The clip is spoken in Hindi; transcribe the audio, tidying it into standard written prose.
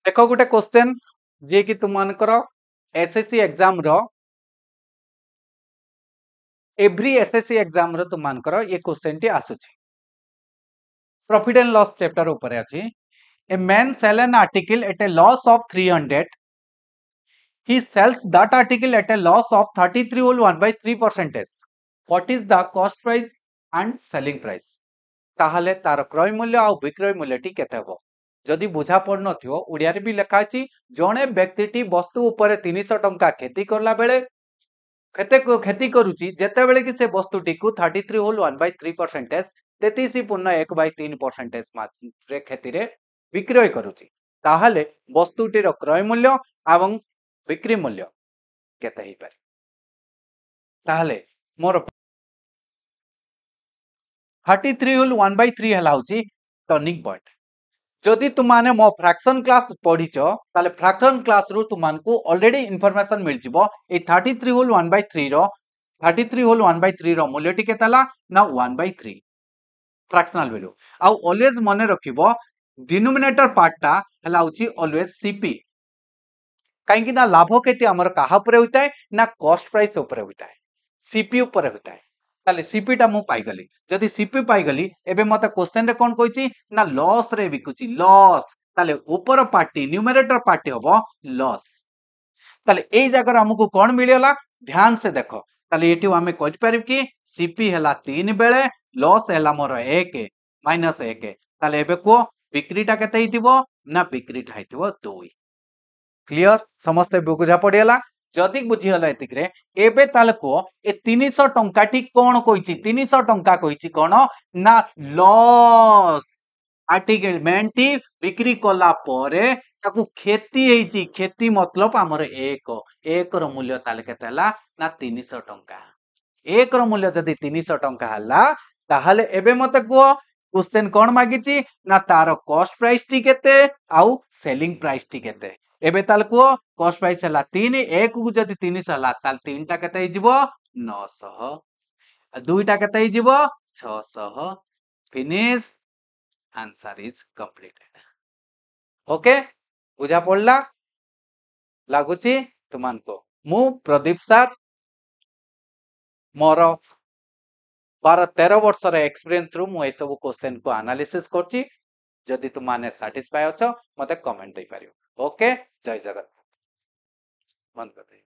देखो गोटे क्वेश्चन जे कि तुम मानकर एसएससी एग्जाम रो एवरी एसएससी एग्जाम रो तुम मानकर ये क्वेश्चन टी आसुची प्रॉफिट एंड लॉस चैप्टर ऊपर अछि a man sell an article at a loss of 300 he sells that article at a loss of 33 whole 1 by 3 percentage what is the cost price and selling price ताहले तार क्रय मूल्य आ विक्रय मूल्य टी केते हो जदि बुझा पड़ नथियो ओडिया रे भी लिखा अछि जणे व्यक्तिटी वस्तु ऊपर 300 टंका खेती करला बेले क्षति करुची जेते बेले कि से वस्तुटी को 33 होल 1 by 3 परसेंटेज 33.1/3 मात्रे क्षति रे विक्रय करुची ताहले वस्तुटी रो क्रय मूल्य एवं बिक्री मूल्य केते ही पारे ताहले मोर 33 होल 1 by 3 हला होची टर्निंग पॉइंट जदि तुमाने मो फ्रैक्शन क्लास पढ़ीच ताले फ्रैक्शन क्लास रु तुमको ऑलरेडी इनफॉरमेशन मिल जिवो ए 33 होल 1 by 3 रो 33 होल 1 by 3 रो मूल्य टी केतला ना 1 by 3 फ्रैक्शनल वैल्यू आ ऑलवेज मने रखिबो डिनोमिनेटर पार्ट टा हला होची ऑलवेज सीपी काहे कि ना लाभ केते हमर काहा ऊपर होइताय ना कॉस्ट प्राइस ऊपर होइताय सीपी ऊपर होइताय ताले सीपी टा मु पाई गली जदि सीपी पाई गली एबे मते क्वेश्चन रे कोन कहछि ना लॉस रे बिकुछि लॉस ताले ऊपर पार्टी न्यूमरेटर पार्टी होबो लॉस ताले एई जगह हमकु कोन मिलियला ध्यान से देखो ताले एठी हमें कहि परिब कि सीपी हला 3 बेले लॉस हला मोर 1 माइनस 1 ताले एबे को बिक्रीटा केते हितिबो ना बिक्रीटा हितिबो 2 क्लियर समस्त बुझा पड़ेला जदि बुझीगला एतिकरे एबे ताले को ए 300 टंका टी कोन कहिछि 300 टंका कहिछि कोन ना लॉस आर्टिकल मेंटी बिक्री कला परे ताकू खेती हेछि खेती मतलब हमर 1 रो मूल्य ताले केतेला ना 300 टंका 1 रो मूल्य जदि 300 टंका हला ताहले एबे मते को क्वेश्चन कोन मागिछि ना तार कॉस्ट प्राइस टी केते आउ सेलिंग प्राइस टी केते एबे ताल को कॉस्ट प्राइस हला 3 1 को जदि 300 हला ताल 3 टा केते हिजिबो 900 2 टा केते हिजिबो 600 finish answer is completed okay बुझा पड़ला लागुची तुमको मु प्रदीप सर मोर 12-13 वर्षर एक्सपीरियंस रु मु ए सब क्वेश्चन को एनालिसिस करछि जदि तुम माने सैटिस्फाई अछ मते कमेंट दे पारियो ओके जय जगन्नाथ बंद कर दे।